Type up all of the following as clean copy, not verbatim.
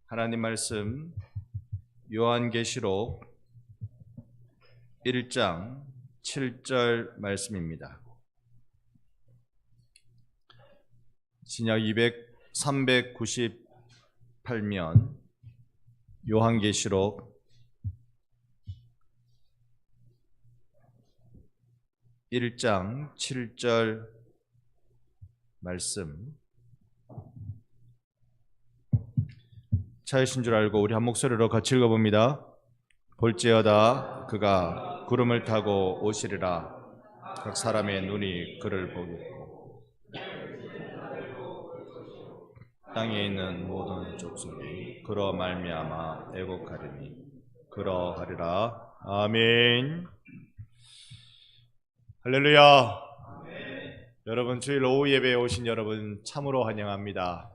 하나님 말씀 요한계시록 1장 7절 말씀입니다. 신약 398면 요한계시록 1장 7절 말씀 차이신 줄 알고 우리 한 목소리로 같이 읽어봅니다. 볼지어다 그가 구름을 타고 오시리라. 각 사람의 눈이 그를 보겠고 땅에 있는 모든 족속이 그로 말미암아 애곡하리니 그러하리라. 아멘. 할렐루야. 여러분, 주일 오후 예배에 오신 여러분 참으로 환영합니다.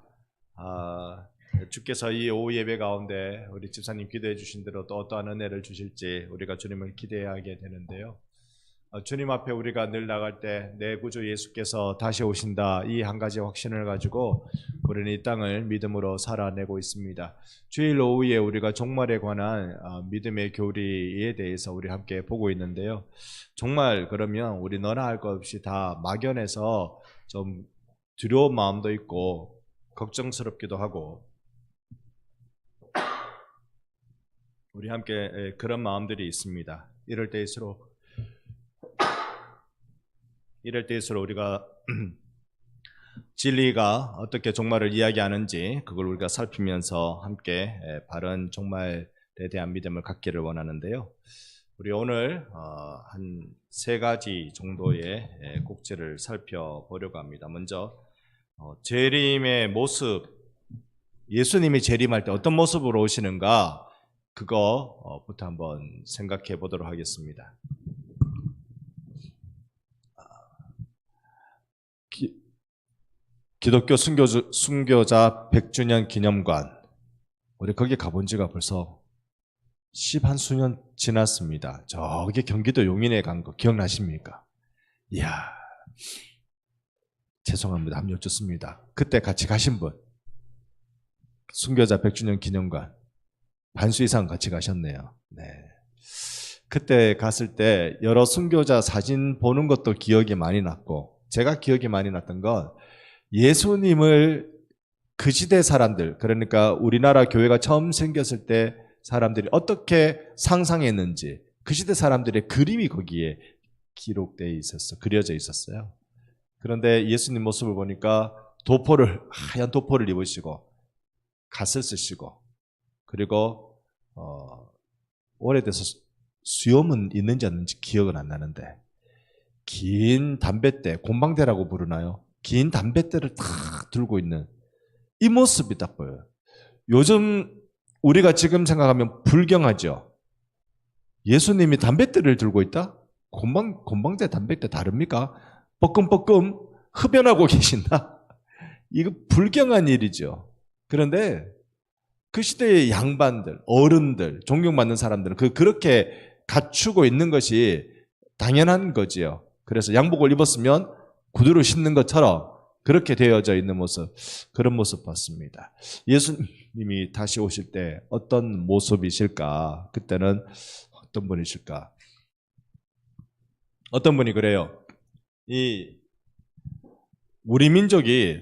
주께서 이 오후 예배 가운데 우리 집사님 기도해 주신 대로 또 어떠한 은혜를 주실지 우리가 주님을 기대하게 되는데요. 주님 앞에 우리가 늘 나갈 때 내 구주 예수께서 다시 오신다, 이 한 가지 확신을 가지고 우리는 이 땅을 믿음으로 살아내고 있습니다. 주일 오후에 우리가 종말에 관한 믿음의 교리에 대해서 우리 함께 보고 있는데요. 정말 그러면 우리 너나 할 것 없이 다 막연해서 좀 두려운 마음도 있고 걱정스럽기도 하고 우리 함께 그런 마음들이 있습니다. 이럴 때일수록 우리가 진리가 어떻게 종말을 이야기하는지 그걸 우리가 살피면서 함께 바른 종말에 대한 믿음을 갖기를 원하는데요. 우리 오늘 한 3가지 정도의 꼭지를 살펴보려고 합니다. 먼저 재림의 모습, 예수님이 재림할 때 어떤 모습으로 오시는가, 그거부터 한번 생각해 보도록 하겠습니다. 기독교 순교자 100주년 기념관, 우리 거기 가본 지가 벌써 10수년 지났습니다. 저기 경기도 용인에 간 거 기억나십니까? 이야, 죄송합니다. 한번 여쭙습니다. 그때 같이 가신 분, 순교자 100주년 기념관 반수 이상 같이 가셨네요. 네. 그때 갔을 때 여러 순교자 사진 보는 것도 기억이 많이 났고, 제가 기억이 많이 났던 건 예수님을 그 시대 사람들, 그러니까 우리나라 교회가 처음 생겼을 때 사람들이 어떻게 상상했는지 그 시대 사람들의 그림이 거기에 기록되어 있었어, 그려져 있었어요. 그런데 예수님 모습을 보니까 하얀 도포를 입으시고 갓을 쓰시고, 그리고 오래돼서 수염은 있는지 없는지 기억은 안 나는데 긴 담뱃대, 곰방대라고 부르나요? 긴 담뱃대를 탁 들고 있는 이 모습이 딱 보여요. 요즘 우리가 지금 생각하면 불경하죠. 예수님이 담뱃대를 들고 있다? 곰방대, 담뱃대 다릅니까? 뻐끔뻐끔 흡연하고 계신다? 이거 불경한 일이죠. 그런데 그 시대의 양반들, 어른들, 존경받는 사람들은 그렇게 갖추고 있는 것이 당연한 거지요. 그래서 양복을 입었으면 구두를 신는 것처럼 그렇게 되어져 있는 모습, 그런 모습 봤습니다. 예수님이 다시 오실 때 어떤 모습이실까? 그때는 어떤 분이실까? 어떤 분이 그래요. 우리 민족이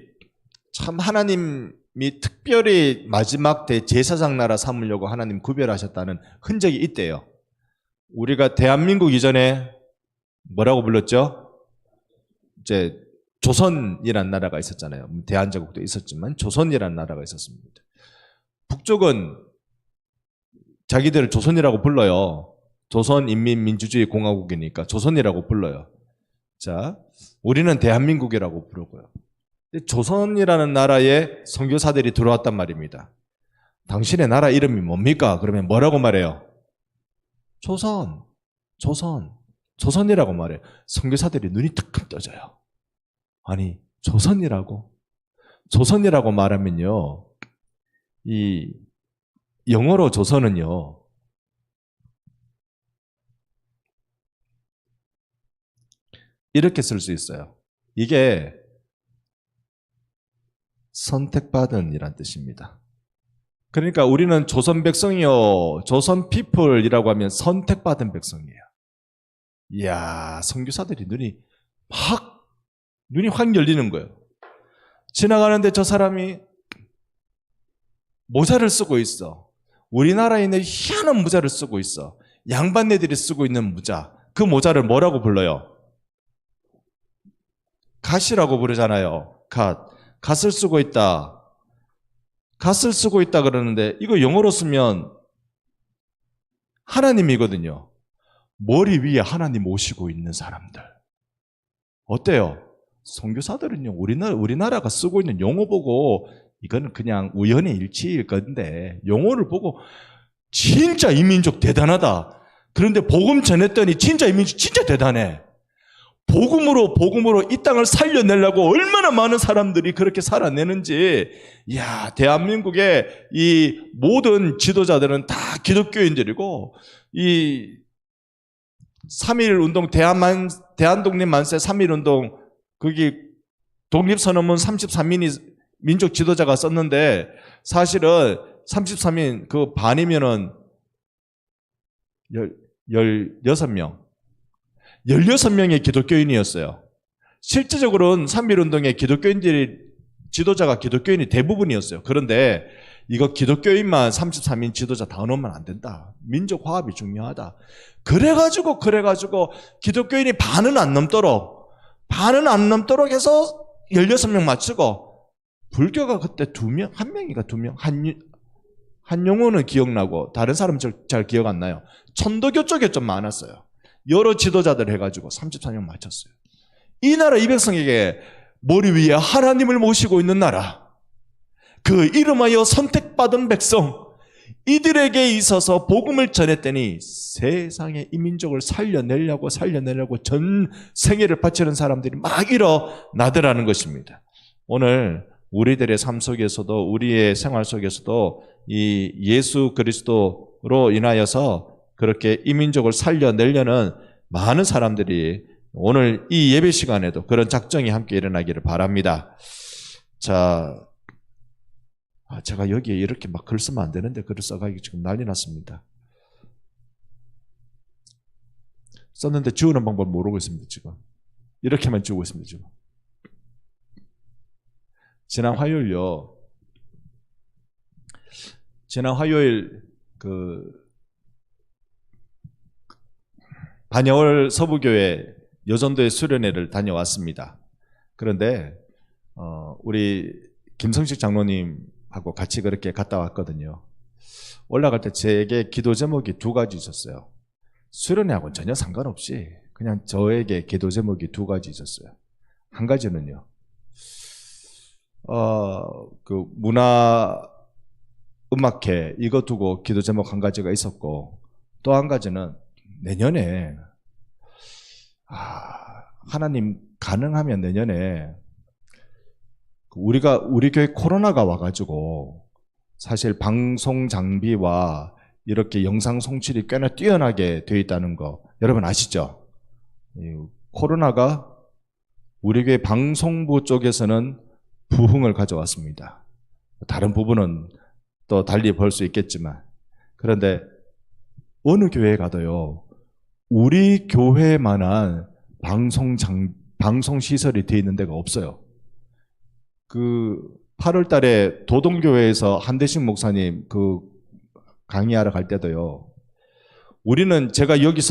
참 하나님이 특별히 마지막 대제사장 나라 삼으려고 하나님 구별하셨다는 흔적이 있대요. 우리가 대한민국 이전에 뭐라고 불렀죠? 이제 조선이라는 나라가 있었잖아요. 대한제국도 있었지만 조선이라는 나라가 있었습니다. 북쪽은 자기들을 조선이라고 불러요. 조선인민민주주의 공화국이니까 조선이라고 불러요. 자, 우리는 대한민국이라고 부르고요. 조선이라는 나라에 선교사들이 들어왔단 말입니다. 당신의 나라 이름이 뭡니까? 그러면 뭐라고 말해요? 조선이라고 말해요. 선교사들이 눈이 탁 떠져요. 아니, 조선이라고 말하면요, 이 영어로 조선은요, 이렇게 쓸 수 있어요. 이게 선택받은 이란 뜻입니다. 그러니까 우리는 조선 백성이요, 조선 피플이라고 하면 선택받은 백성이에요. 이야, 선교사들이 눈이 확 열리는 거예요. 지나가는데 저 사람이 모자를 쓰고 있어. 우리나라에 있는 희한한 모자를 쓰고 있어. 양반네들이 쓰고 있는 모자. 그 모자를 뭐라고 불러요? 갓이라고 부르잖아요. 갓을 쓰고 있다. 갓을 쓰고 있다 그러는데 이거 영어로 쓰면 하나님이거든요. 머리 위에 하나님 모시고 있는 사람들. 어때요? 선교사들은요, 우리나라가 쓰고 있는 용어 보고 이거는 그냥 우연의 일치일 건데 용어를 보고 진짜 이 민족 대단하다. 그런데 복음 전했더니 진짜 이 민족 진짜 대단해. 복음으로 이 땅을 살려내려고 얼마나 많은 사람들이 그렇게 살아내는지. 이야, 대한민국의 이 모든 지도자들은 다 기독교인들이고, 이 3.1운동, 대한독립 만세 3.1운동, 거기 독립선언문 33인이 민족 지도자가 썼는데, 사실은 33인 그 반이면은 16명. 16명의 기독교인이었어요. 실제적으로는 3.1운동의 지도자가 기독교인이 대부분이었어요. 그런데 이거 기독교인만 33인 지도자 다 넣으면 안 된다. 민족 화합이 중요하다. 그래가지고 기독교인이 반은 안 넘도록 해서 16명 맞추고, 불교가 그때 2명, 1명인가 2명, 한용호는 기억나고 다른 사람은 잘 기억 안 나요. 천도교 쪽에 좀 많았어요. 여러 지도자들 해가지고 34명 맞췄어요. 이 나라 이 백성에게 머리 위에 하나님을 모시고 있는 나라, 그 이름하여 선택받은 백성, 이들에게 있어서 복음을 전했더니 세상의 이 민족을 살려내려고 전 생애를 바치는 사람들이 막 일어나더라는 것입니다. 오늘 우리들의 삶 속에서도, 우리의 생활 속에서도 이 예수 그리스도로 인하여서 그렇게 이 민족을 살려내려는 많은 사람들이 오늘 이 예배 시간에도 그런 작정이 함께 일어나기를 바랍니다. 자, 제가 여기에 이렇게 막 글 쓰면 안 되는데 글을 써가지고 지금 난리 났습니다. 썼는데 지우는 방법을 모르고 있습니다. 지금 이렇게만 지우고 있습니다. 지금 지난 화요일 반야월 서부교회 여전도의 수련회를 다녀왔습니다. 그런데 우리 김성식 장로님하고 같이 그렇게 갔다 왔거든요. 올라갈 때 제게 기도 제목이 2가지 있었어요. 수련회하고는 전혀 상관없이 그냥 저에게 기도 제목이 2가지 있었어요. 한 가지는요, 그 문화음악회 이거 두고 기도 제목 한 가지가 있었고, 또 한 가지는 내년에 하나님 가능하면 내년에 우리 교회 코로나가 와가지고 사실 방송 장비와 이렇게 영상 송출이 꽤나 뛰어나게 되어 있다는 거 여러분 아시죠? 코로나가 우리 교회 방송부 쪽에서는 부흥을 가져왔습니다. 다른 부분은 또 달리 볼 수 있겠지만, 그런데 어느 교회에 가도요, 우리 교회만한 방송 시설이 되어 있는 데가 없어요. 그 8월 달에 도동교회에서 한대식 목사님 그 강의하러 갈 때도요, 우리는 제가 여기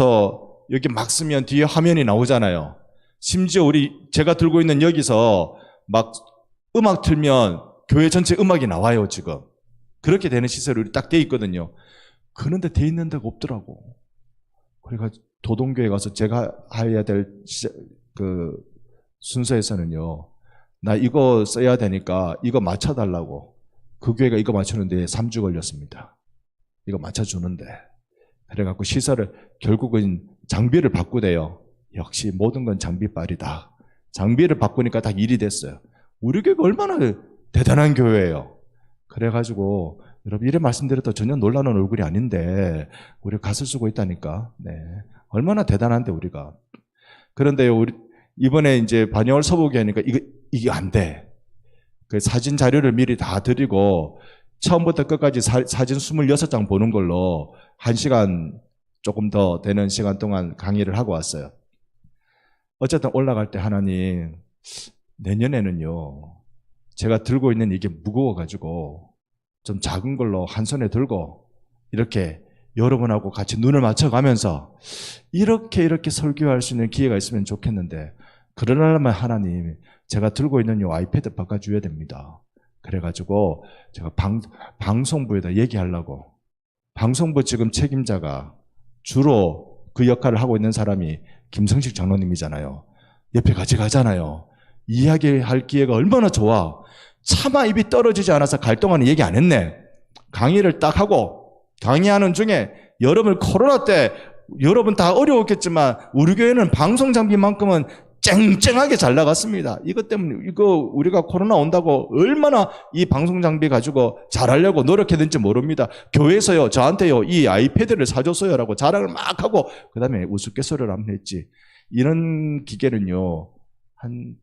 막 쓰면 뒤에 화면이 나오잖아요. 심지어 제가 들고 있는 여기서 막 음악 틀면 교회 전체 음악이 나와요. 지금 그렇게 되는 시설이 우리 딱 돼 있거든요. 그런데 돼 있는 데가 없더라고. 그러니까 도동교회 가서 제가 해야 될 그 순서에서는요, 나 이거 써야 되니까 이거 맞춰달라고. 그 교회가 이거 맞추는데 3주 걸렸습니다. 이거 맞춰주는데. 그래갖고 시설을 결국은 장비를 바꾸대요. 역시 모든 건 장비빨이다. 장비를 바꾸니까 다 일이 됐어요. 우리 교회가 얼마나 대단한 교회예요. 그래가지고 여러분 이래 말씀드려도 전혀 놀라는 얼굴이 아닌데 우리가 갓을 쓰고 있다니까. 네, 얼마나 대단한데 우리가. 그런데 우리 이번에 이제 반야월 서부교회니까 이게 안 돼. 그 사진 자료를 미리 다 드리고 처음부터 끝까지 사진 26장 보는 걸로 1시간 조금 더 되는 시간 동안 강의를 하고 왔어요. 어쨌든 올라갈 때 하나님, 내년에는요, 제가 들고 있는 이게 무거워가지고 좀 작은 걸로 한 손에 들고 이렇게 여러분하고 같이 눈을 맞춰가면서 이렇게 설교할 수 있는 기회가 있으면 좋겠는데, 그러려면 하나님, 제가 들고 있는 요 아이패드 바꿔줘야 됩니다. 그래가지고 제가 방송부에다 얘기하려고, 방송부 지금 책임자가 주로 그 역할을 하고 있는 사람이 김성식 장로님이잖아요. 옆에 같이 가잖아요. 이야기할 기회가 얼마나 좋아. 차마 입이 떨어지지 않아서 갈 동안에 얘기 안 했네. 강의를 딱 하고, 강의하는 중에 여러분 코로나 때 여러분 다 어려웠겠지만 우리 교회는 방송 장비만큼은 쨍쨍하게 잘 나갔습니다. 이것 때문에 우리가 코로나 온다고 얼마나 이 방송 장비 가지고 잘하려고 노력했는지 모릅니다. 교회에서요, 저한테요, 이 아이패드를 사줬어요라고 자랑을 막 하고 그 다음에 우스갯소리를 한번 했지. 이런 기계는요, 한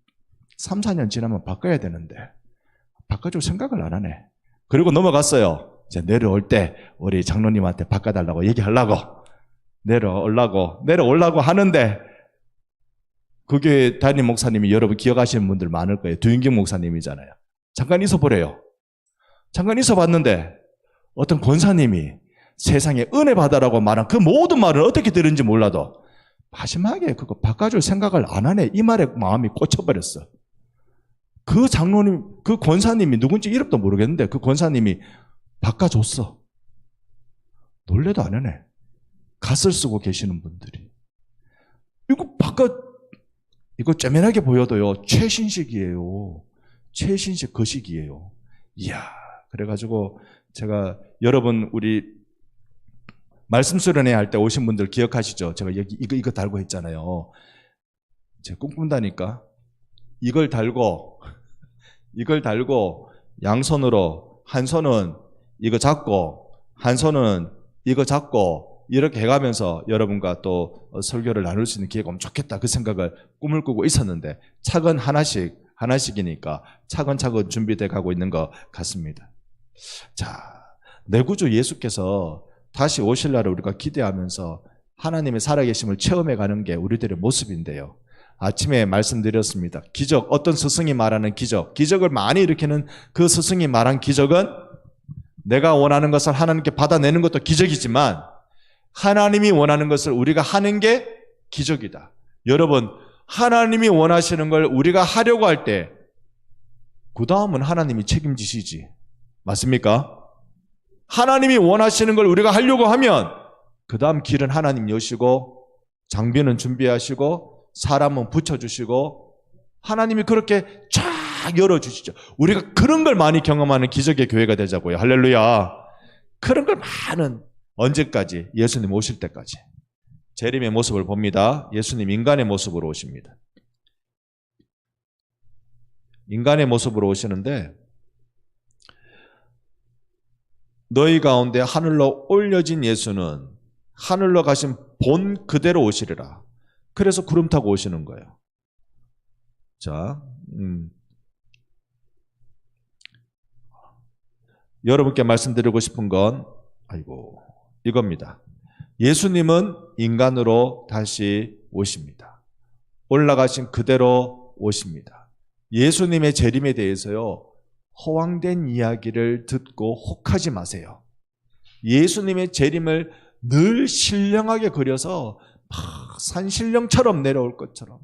3, 4년 지나면 바꿔야 되는데 바꿔줄 생각을 안 하네. 그리고 넘어갔어요. 이제 내려올 때 우리 장로님한테 바꿔달라고 얘기하려고 내려오려고 하는데, 그게 담임 목사님이 여러분 기억하시는 분들 많을 거예요. 두윤경 목사님이잖아요. 잠깐 있어보래요. 잠깐 있어봤는데 어떤 권사님이 세상에 은혜 받아라고 말한 그 모든 말을 어떻게 들은지 몰라도 마지막에 그거 바꿔줄 생각을 안 하네. 이 말에 마음이 꽂혀버렸어. 그 장로님, 그 권사님이 누군지 이름도 모르겠는데 그 권사님이 바꿔줬어. 놀래도 안 하네. 갓을 쓰고 계시는 분들이. 이거 쩌면하게 보여도요, 최신식이에요. 최신식 거식이에요. 이야, 그래가지고 제가 여러분 우리 말씀 수련회 할 때 오신 분들 기억하시죠? 제가 여기 이거 달고 했잖아요. 제가 꿈꾼다니까. 이걸 달고 양손으로, 한 손은 이거 잡고 한 손은 이거 잡고 이렇게 해가면서 여러분과 또 설교를 나눌 수 있는 기회가 오면 좋겠다, 그 생각을 꿈을 꾸고 있었는데 차근 하나씩이니까 차근차근 준비돼 가고 있는 것 같습니다. 자, 내 구주 예수께서 다시 오실 날을 우리가 기대하면서 하나님의 살아계심을 체험해 가는 게 우리들의 모습인데요. 아침에 말씀드렸습니다. 기적, 어떤 스승이 말하는 기적을 많이 일으키는 그 스승이 말한 기적은 내가 원하는 것을 하나님께 받아내는 것도 기적이지만 하나님이 원하는 것을 우리가 하는 게 기적이다. 여러분, 하나님이 원하시는 걸 우리가 하려고 할 때 그 다음은 하나님이 책임지시지. 맞습니까? 하나님이 원하시는 걸 우리가 하려고 하면 그 다음 길은 하나님 여시고 장비는 준비하시고 사람은 붙여주시고 하나님이 그렇게 쫙 열어주시죠. 우리가 그런 걸 많이 경험하는 기적의 교회가 되자고요. 할렐루야. 그런 걸 많은, 언제까지? 예수님 오실 때까지. 재림의 모습을 봅니다. 예수님 인간의 모습으로 오십니다. 인간의 모습으로 오시는데 너희 가운데 하늘로 올려진 예수는 하늘로 가신 본 그대로 오시리라. 그래서 구름 타고 오시는 거예요. 자, 여러분께 말씀드리고 싶은 건 이겁니다. 예수님은 인간으로 다시 오십니다. 올라가신 그대로 오십니다. 예수님의 재림에 대해서요, 허황된 이야기를 듣고 혹하지 마세요. 예수님의 재림을 늘 신령하게 그려서 막 산신령처럼 내려올 것처럼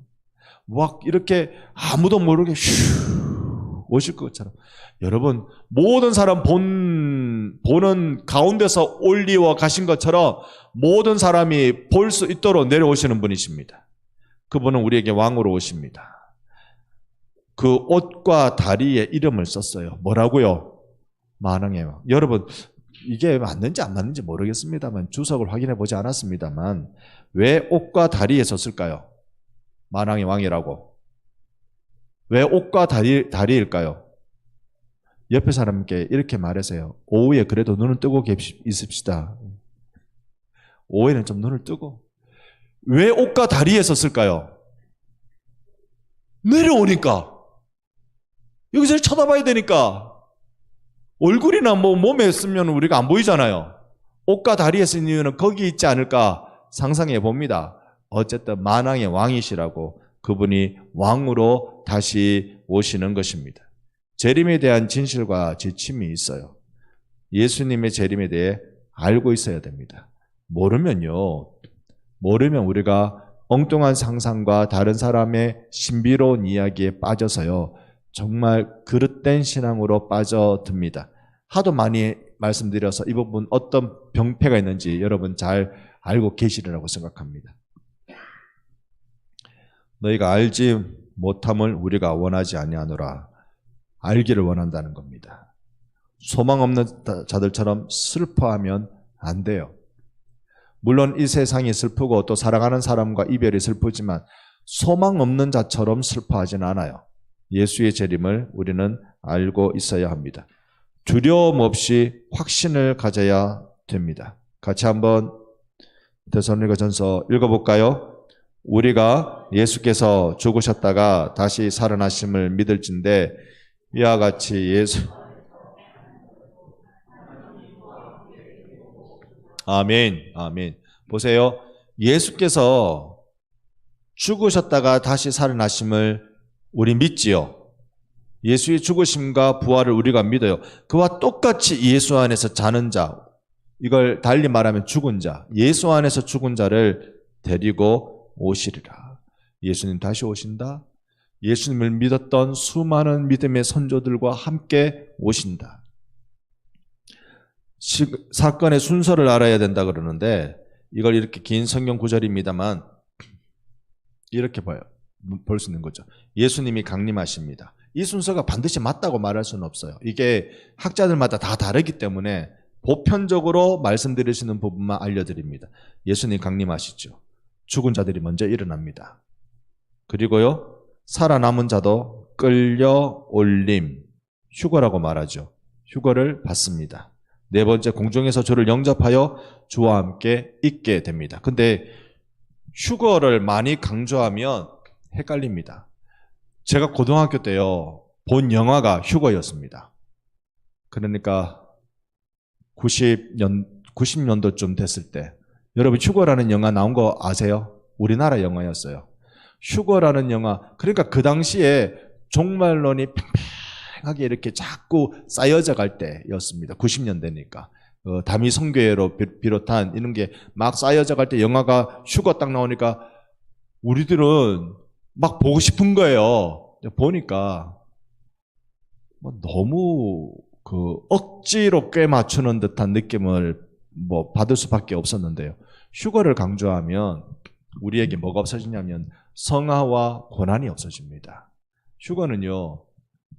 막 이렇게 아무도 모르게 슈 오실 것처럼, 여러분 모든 사람 보는 가운데서 올리워 가신 것처럼 모든 사람이 볼 수 있도록 내려오시는 분이십니다. 그분은 우리에게 왕으로 오십니다. 그 옷과 다리에 이름을 썼어요. 뭐라고요? 만왕의 왕. 여러분, 이게 맞는지 안 맞는지 모르겠습니다만, 주석을 확인해 보지 않았습니다만, 왜 옷과 다리에 썼을까요? 만왕의 왕이라고. 왜 옷과 다리일까요? 옆에 사람께 이렇게 말하세요. 오후에 그래도 눈을 뜨고 있읍시다. 오후에는 좀 눈을 뜨고. 왜 옷과 다리에 썼을까요? 내려오니까. 여기서 쳐다봐야 되니까 얼굴이나 뭐 몸에 쓰면 우리가 안 보이잖아요. 옷과 다리에 쓴 이유는 거기 있지 않을까 상상해 봅니다. 어쨌든 만왕의 왕이시라고 그분이 왕으로 다시 오시는 것입니다. 재림에 대한 진실과 지침이 있어요. 예수님의 재림에 대해 알고 있어야 됩니다. 모르면 우리가 엉뚱한 상상과 다른 사람의 신비로운 이야기에 빠져서요, 정말 그릇된 신앙으로 빠져듭니다. 하도 많이 말씀드려서 이 부분 어떤 병폐가 있는지 여러분 잘 알고 계시리라고 생각합니다. 너희가 알지 못함을 우리가 원하지 아니하노라. 알기를 원한다는 겁니다. 소망 없는 자들처럼 슬퍼하면 안 돼요. 물론 이 세상이 슬프고 또 사랑하는 사람과 이별이 슬프지만 소망 없는 자처럼 슬퍼하지는 않아요. 예수의 재림을 우리는 알고 있어야 합니다. 두려움 없이 확신을 가져야 됩니다. 같이 한번 데살로니가전서 읽어볼까요? 우리가 예수께서 죽으셨다가 다시 살아나심을 믿을진대 이와 같이 아멘, 아멘. 보세요. 예수께서 죽으셨다가 다시 살아나심을 우리 믿지요. 예수의 죽으심과 부활을 우리가 믿어요. 그와 똑같이 예수 안에서 자는 자, 이걸 달리 말하면 죽은 자, 예수 안에서 죽은 자를 데리고 오시리라. 예수님 다시 오신다. 예수님을 믿었던 수많은 믿음의 선조들과 함께 오신다. 사건의 순서를 알아야 된다 그러는데 이걸 이렇게 긴 성경 구절입니다만 이렇게 볼 수 있는 거죠. 예수님이 강림하십니다. 이 순서가 반드시 맞다고 말할 수는 없어요. 이게 학자들마다 다 다르기 때문에 보편적으로 말씀드리시는 부분만 알려드립니다. 예수님 강림하시죠. 죽은 자들이 먼저 일어납니다. 그리고요, 살아남은 자도 끌려 올림, 휴거라고 말하죠. 휴거를 받습니다. 네 번째, 공중에서 주를 영접하여 주와 함께 있게 됩니다. 근데 휴거를 많이 강조하면 헷갈립니다. 제가 고등학교 때요, 본 영화가 휴거였습니다. 그러니까 90년도쯤 됐을 때, 여러분 휴거라는 영화 나온 거 아세요? 우리나라 영화였어요. 휴거라는 영화, 그러니까 그 당시에 종말론이 팽팽하게 이렇게 자꾸 쌓여져 갈 때였습니다. 90년대니까. 다미 성교회로 비롯한 이런 게 막 쌓여져 갈 때 영화가 휴거 딱 나오니까 우리들은 막 보고 싶은 거예요. 보니까 너무 억지로 꽤 맞추는 듯한 느낌을 받을 수밖에 없었는데요. 휴거를 강조하면 우리에게 뭐가 없어지냐면 성화와 고난이 없어집니다. 휴거는요,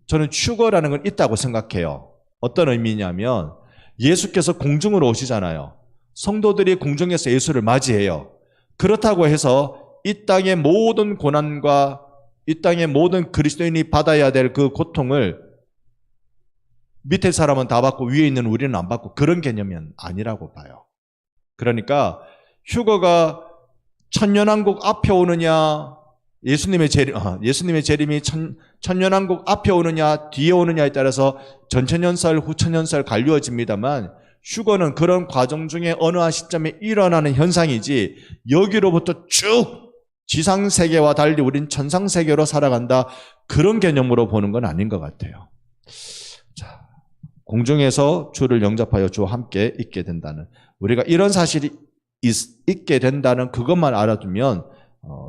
저는 휴거라는 건 있다고 생각해요. 어떤 의미냐면 예수께서 공중으로 오시잖아요. 성도들이 공중에서 예수를 맞이해요. 그렇다고 해서 이 땅의 모든 고난과 이 땅의 모든 그리스도인이 받아야 될 그 고통을 밑에 사람은 다 받고 위에 있는 우리는 안 받고 그런 개념은 아니라고 봐요. 그러니까 휴거가 천년왕국 앞에 오느냐, 예수님의 재림이 천년왕국 앞에 오느냐 뒤에 오느냐에 따라서 전천년살 후천년살 갈리워집니다만 휴거는 그런 과정 중에 어느 한 시점에 일어나는 현상이지 여기로부터 쭉 지상세계와 달리 우린 천상세계로 살아간다, 그런 개념으로 보는 건 아닌 것 같아요. 자, 공중에서 주를 영접하여 주와 함께 있게 된다는, 우리가 이런 사실이 있게 된다는 그것만 알아두면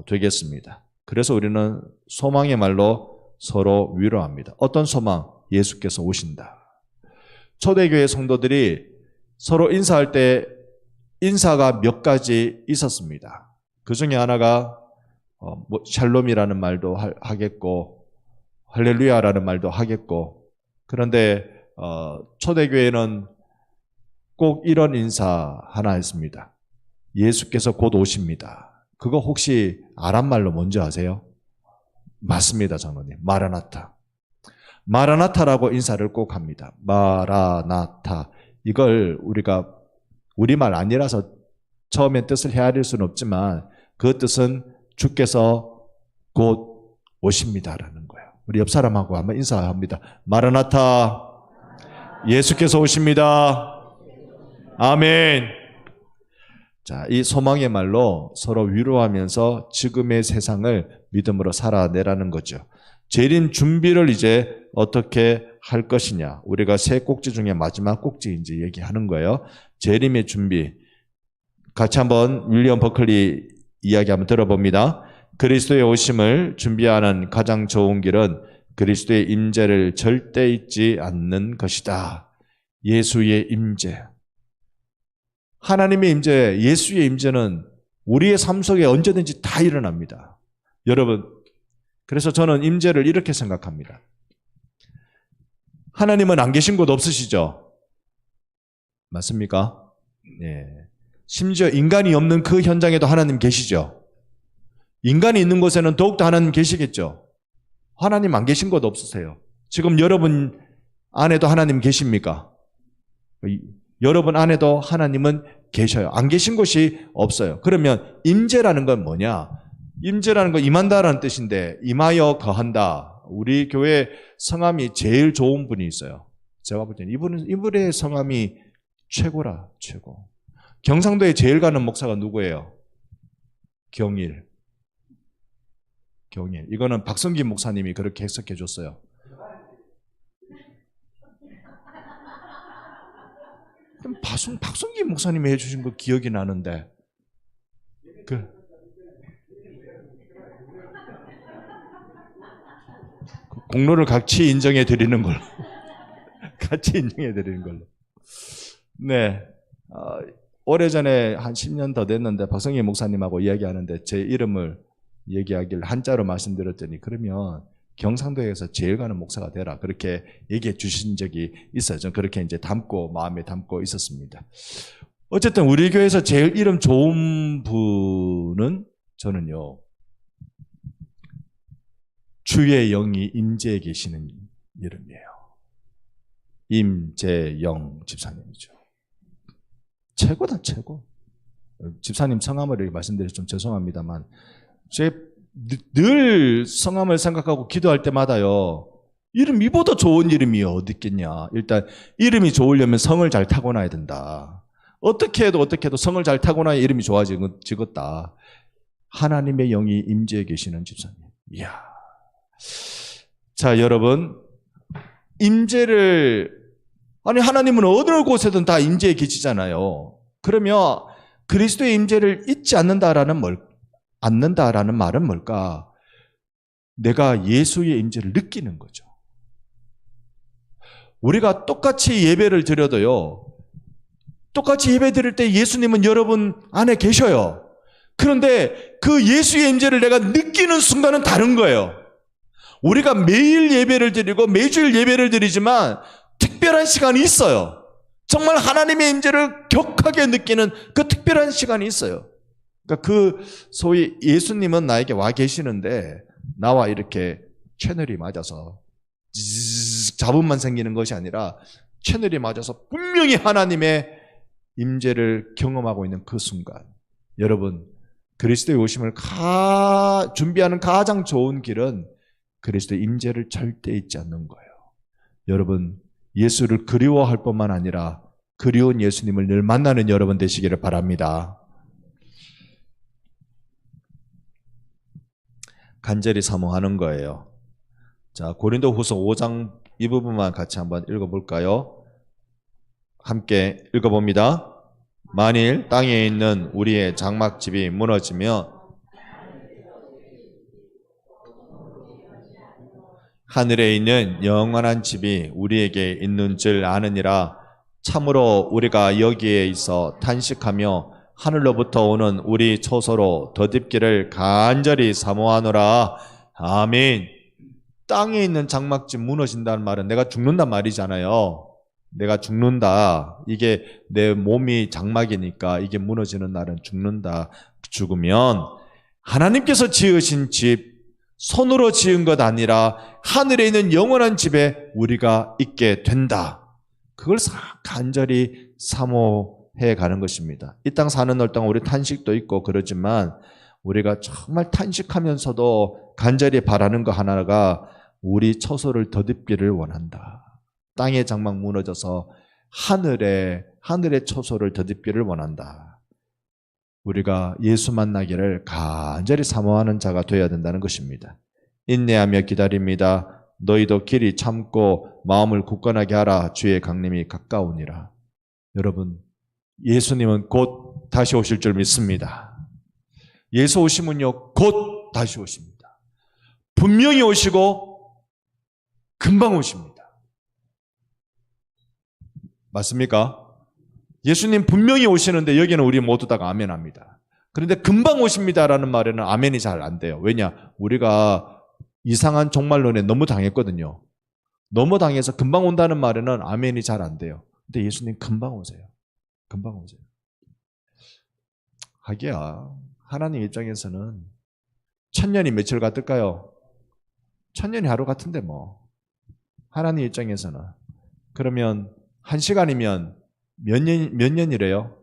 되겠습니다. 그래서 우리는 소망의 말로 서로 위로합니다. 어떤 소망? 예수께서 오신다. 초대교회 성도들이 서로 인사할 때 인사가 몇 가지 있었습니다. 그 중에 하나가 샬롬이라는 말도 하겠고 할렐루야라는 말도 하겠고, 그런데 초대교회는 꼭 이런 인사 하나 했습니다. 예수께서 곧 오십니다. 그거 혹시 아람말로 뭔지 아세요? 맞습니다, 장로님. 마라나타. 마라나타라고 인사를 꼭 합니다. 마라나타. 이걸 우리가 우리말 아니라서 처음엔 뜻을 헤아릴 수는 없지만 그 뜻은 주께서 곧 오십니다라는 거예요. 우리 옆 사람하고 한번 인사합니다. 마라나타, 예수께서 오십니다. 아멘. 자, 이 소망의 말로 서로 위로하면서 지금의 세상을 믿음으로 살아내라는 거죠. 재림 준비를 이제 어떻게 할 것이냐. 우리가 세 꼭지 중에 마지막 꼭지 이제 얘기하는 거예요. 재림의 준비. 같이 한번 윌리엄 버클리 이야기 한번 들어봅니다. 그리스도의 오심을 준비하는 가장 좋은 길은 그리스도의 임재를 절대 잊지 않는 것이다. 예수의 임재. 하나님의 임재, 예수의 임재는 우리의 삶 속에 언제든지 다 일어납니다. 여러분, 그래서 저는 임재를 이렇게 생각합니다. 하나님은 안 계신 곳 없으시죠? 맞습니까? 예. 심지어 인간이 없는 그 현장에도 하나님 계시죠? 인간이 있는 곳에는 더욱더 하나님 계시겠죠? 하나님 안 계신 곳 없으세요? 지금 여러분 안에도 하나님 계십니까? 여러분 안에도 하나님은 계셔요. 안 계신 곳이 없어요. 그러면 임재라는 건 뭐냐? 임재라는 건 임한다라는 뜻인데 임하여 거한다. 우리 교회 성함이 제일 좋은 분이 있어요. 제가 볼 때는 이분의 성함이 최고라, 최고. 경상도에 제일 가는 목사가 누구예요? 경일. 이거는 박성기 목사님이 그렇게 해석해 줬어요. 박성기 목사님이 해주신 거 기억이 나는데 공로를 같이 인정해 드리는 걸로 같이 인정해 드리는 걸로. 네, 오래전에 한 10년 더 됐는데 박성기 목사님하고 이야기하는데 제 이름을 얘기하길 한자로 말씀드렸더니 그러면 경상도에서 제일 가는 목사가 되라 그렇게 얘기해 주신 적이 있어요. 저는 그렇게 이제 마음에 담고 있었습니다. 어쨌든 우리 교회에서 제일 이름 좋은 분은 저는요, 주의 영이 임재해 계시는 이름이에요. 임재영 집사님이죠. 최고다, 최고. 집사님 성함을 이렇게 말씀드려서 좀 죄송합니다만 늘 성함을 생각하고 기도할 때마다요, 이름 이보다 좋은 이름이 어디 있겠냐. 일단 이름이 좋으려면 성을 잘 타고나야 된다. 어떻게 해도 성을 잘 타고나야 이름이 좋아지겠다. 하나님의 영이 임재해 계시는 집사님. 이야. 자, 여러분, 하나님은 어느 곳에든 다 임재해 계시잖아요. 그러면 그리스도의 임재를 잊지 않는다라는 말은 뭘까? 내가 예수의 임재를 느끼는 거죠. 우리가 똑같이 예배를 드려도요, 똑같이 예배 드릴 때 예수님은 여러분 안에 계셔요. 그런데 그 예수의 임재를 내가 느끼는 순간은 다른 거예요. 우리가 매일 예배를 드리고 매주일 예배를 드리지만 특별한 시간이 있어요. 정말 하나님의 임재를 격하게 느끼는 그 특별한 시간이 있어요. 그러니까 그 소위 예수님은 나에게 와 계시는데 나와 이렇게 채널이 맞아서 잡음만 생기는 것이 아니라 채널이 맞아서 분명히 하나님의 임재를 경험하고 있는 그 순간, 여러분, 그리스도의 오심을 준비하는 가장 좋은 길은 그리스도의 임재를 절대 잊지 않는 거예요. 여러분, 예수를 그리워할 뿐만 아니라 그리운 예수님을 늘 만나는 여러분 되시기를 바랍니다. 간절히 사모하는 거예요. 자, 고린도후서 5장 이 부분만 같이 한번 읽어볼까요? 함께 읽어봅니다. 만일 땅에 있는 우리의 장막집이 무너지면 하늘에 있는 영원한 집이 우리에게 있는 줄 아느니라. 참으로 우리가 여기에 있어 탄식하며 하늘로부터 오는 우리 처소로 덧입기를 간절히 사모하노라. 아멘. 땅에 있는 장막집 무너진다는 말은 내가 죽는단 말이잖아요. 내가 죽는다. 이게 내 몸이 장막이니까 이게 무너지는 날은 죽는다. 죽으면 하나님께서 지으신 집, 손으로 지은 것 아니라 하늘에 있는 영원한 집에 우리가 있게 된다. 그걸 간절히 사모해 가는 것입니다. 이 땅 사는 날 동안 우리 탄식도 있고 그러지만 우리가 정말 탄식하면서도 간절히 바라는 거 하나가 우리 처소를 덧입기를 원한다. 땅의 장막 무너져서 하늘의 처소를 덧입기를 원한다. 우리가 예수 만나기를 간절히 사모하는 자가 되어야 된다는 것입니다. 인내하며 기다립니다. 너희도 길이 참고 마음을 굳건하게 하라. 주의 강림이 가까우니라. 여러분, 예수님은 곧 다시 오실 줄 믿습니다. 예수 오시면요, 곧 다시 오십니다. 분명히 오시고 금방 오십니다. 맞습니까? 예수님 분명히 오시는데 여기는 우리 모두 다가 아멘합니다. 그런데 금방 오십니다라는 말에는 아멘이 잘 안 돼요. 왜냐? 우리가 이상한 종말론에 너무 당했거든요. 너무 당해서 금방 온다는 말에는 아멘이 잘 안 돼요. 근데 예수님 금방 오세요. 금방 오세요. 하기야 하나님 입장에서는 1000년이 며칠 같을까요? 1000년이 하루 같은데 뭐. 하나님 입장에서는. 그러면 1시간이면 몇 년이래요?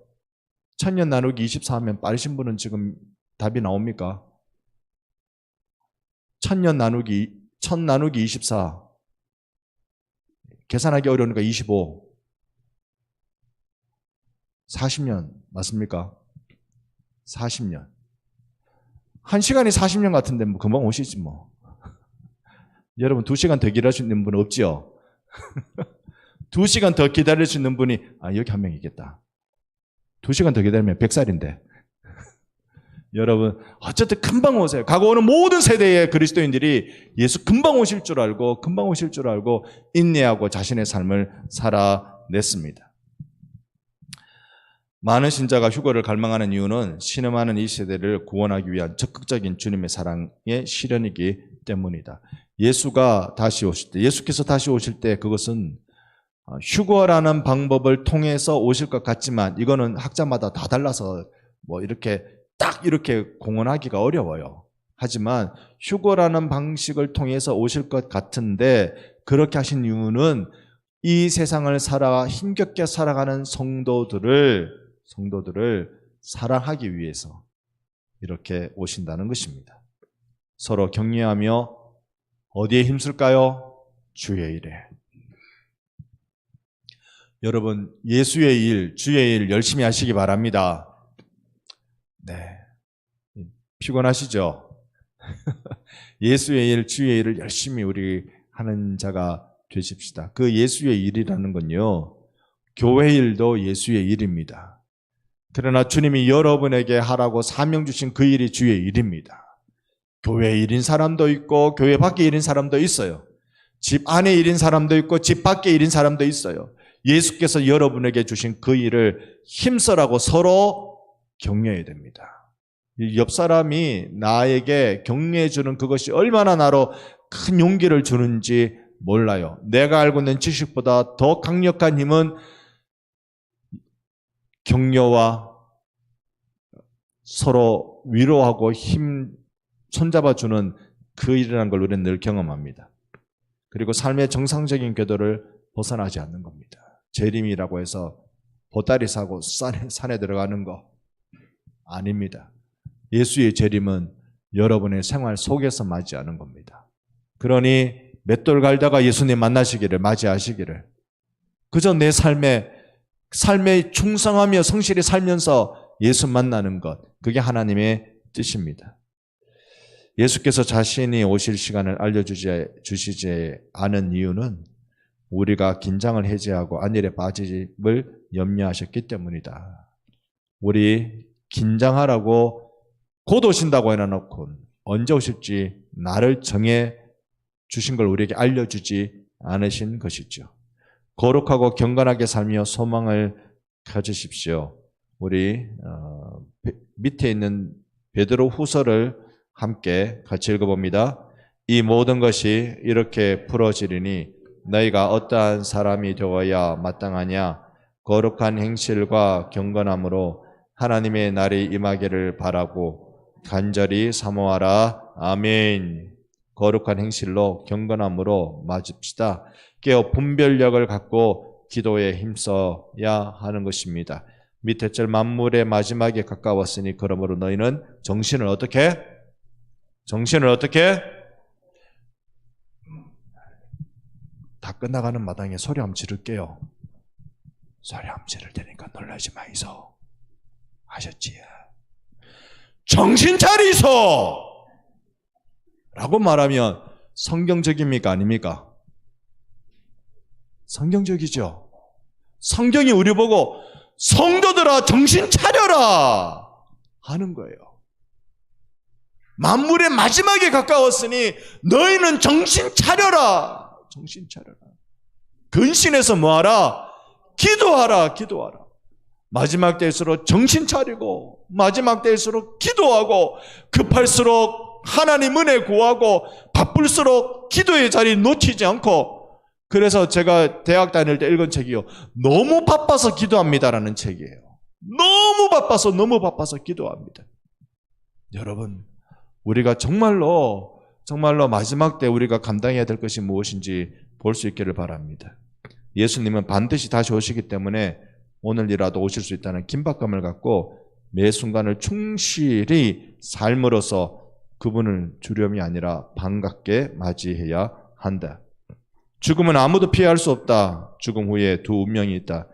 1000년 나누기 24하면 빠르신 분은 지금 답이 나옵니까? 1000년 나누기 24 계산하기 어려우니까 25 40년 맞습니까? 40년 1시간이 40년 같은데 뭐 금방 오시지 뭐. 여러분 2시간 더 기다릴 수 있는 분 없지요? 2시간 더 기다릴 수 있는 분이 여기 한 명 있겠다. 2시간 더 기다리면 100살인데 여러분 어쨌든 금방 오세요. 과거 오는 모든 세대의 그리스도인들이 예수 금방 오실 줄 알고 인내하고 자신의 삶을 살아냈습니다. 많은 신자가 휴거를 갈망하는 이유는 신음하는 이 세대를 구원하기 위한 적극적인 주님의 사랑의 실현이기 때문이다. 예수께서 다시 오실 때 그것은 휴거라는 방법을 통해서 오실 것 같지만 이거는 학자마다 다 달라서 뭐 이렇게 공언하기가 어려워요. 하지만 휴거라는 방식을 통해서 오실 것 같은데 그렇게 하신 이유는 이 세상을 힘겹게 살아가는 성도들을 사랑하기 위해서 이렇게 오신다는 것입니다. 서로 격려하며 어디에 힘쓸까요? 주의 일에. 여러분 예수의 일, 주의 일 열심히 하시기 바랍니다. 네, 피곤하시죠? 예수의 일, 주의 일을 열심히 우리 하는 자가 되십시다. 그 예수의 일이라는 건요, 교회 일도 예수의 일입니다. 그러나 주님이 여러분에게 하라고 사명 주신 그 일이 주의 일입니다. 교회 일인 사람도 있고 교회 밖에 일인 사람도 있어요. 집 안에 일인 사람도 있고 집 밖에 일인 사람도 있어요. 예수께서 여러분에게 주신 그 일을 힘써라고 서로 격려해야 됩니다. 옆 사람이 나에게 격려해 주는 그것이 얼마나 나로 큰 용기를 주는지 몰라요. 내가 알고 있는 지식보다 더 강력한 힘은 격려와 서로 위로하고 손잡아주는 그 일이라는 걸 우리는 늘 경험합니다. 그리고 삶의 정상적인 궤도를 벗어나지 않는 겁니다. 재림이라고 해서 보따리 사고 산에 들어가는 거 아닙니다. 예수의 재림은 여러분의 생활 속에서 맞이하는 겁니다. 그러니 맷돌 갈다가 예수님 만나시기를 맞이하시기를 그저 내 삶에 충성하며 성실히 살면서 예수 만나는 것 그게 하나님의 뜻입니다. 예수께서 자신이 오실 시간을 알려주시지 않은 이유는 우리가 긴장을 해제하고 안일에 빠짐을 염려하셨기 때문이다. 우리 긴장하라고 곧 오신다고 해놔놓고 언제 오실지 나를 정해 주신 걸 우리에게 알려주지 않으신 것이죠. 거룩하고 경건하게 살며 소망을 가지십시오. 우리 밑에 있는 베드로 후서를 함께 같이 읽어봅니다. 이 모든 것이 이렇게 풀어지리니 너희가 어떠한 사람이 되어야 마땅하냐? 거룩한 행실과 경건함으로 하나님의 날이 임하기를 바라고 간절히 사모하라. 아멘. 거룩한 행실로 경건함으로 맞읍시다. 깨어 분별력을 갖고 기도에 힘써야 하는 것입니다. 밑에 절 만물의 마지막에 가까웠으니 그러므로 너희는 정신을 어떻게? 다 끝나가는 마당에 소리 한번 지를게요. 소리 한번 지를 테니까 놀라지 마이소. 아셨지? 정신 차리소! 라고 말하면 성경적입니까? 아닙니까? 성경적이죠. 성경이 우리 보고 성도들아 정신 차려라 하는 거예요. 만물의 마지막에 가까웠으니 너희는 정신 차려라. 정신 차려라. 근신해서 뭐하라? 기도하라. 기도하라. 마지막 때일수록 정신 차리고 마지막 때일수록 기도하고 급할수록 하나님 은혜 구하고 바쁠수록 기도의 자리 놓치지 않고 그래서 제가 대학 다닐 때 읽은 책이요. 너무 바빠서 기도합니다라는 책이에요. 너무 바빠서 기도합니다. 여러분 우리가 정말로 마지막 때 우리가 감당해야 될 것이 무엇인지 볼 수 있기를 바랍니다. 예수님은 반드시 다시 오시기 때문에 오늘이라도 오실 수 있다는 긴박감을 갖고 매 순간을 충실히 삶으로서 그분을 주렴이 아니라 반갑게 맞이해야 한다. 죽음은 아무도 피할 수 없다. 죽음 후에 두 운명이 있다.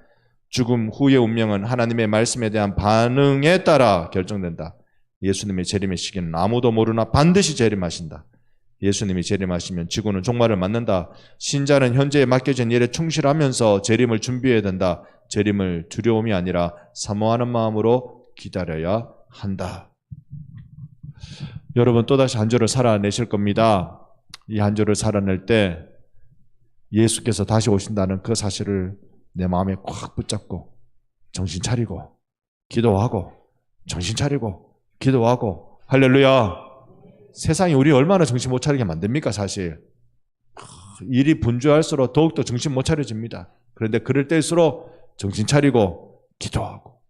죽음 후의 운명은 하나님의 말씀에 대한 반응에 따라 결정된다. 예수님의 재림의 시기는 아무도 모르나 반드시 재림하신다. 예수님이 재림하시면 지구는 종말을 맞는다. 신자는 현재에 맡겨진 일에 충실하면서 재림을 준비해야 된다. 재림을 두려움이 아니라 사모하는 마음으로 기다려야 한다. 여러분 또다시 한 주를 살아내실 겁니다. 이 한 주를 살아낼 때 예수께서 다시 오신다는 그 사실을 내 마음에 꽉 붙잡고 정신 차리고 기도하고 정신 차리고 기도하고 할렐루야. 세상이 우리 얼마나 정신 못 차리게 만듭니까 사실. 일이 분주할수록 더욱더 정신 못 차려집니다. 그런데 그럴 때일수록 정신 차리고 기도하고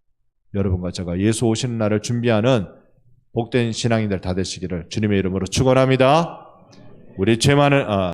여러분과 제가 예수 오시는 날을 준비하는 복된 신앙인들 다 되시기를 주님의 이름으로 축원합니다. 우리 죄 많은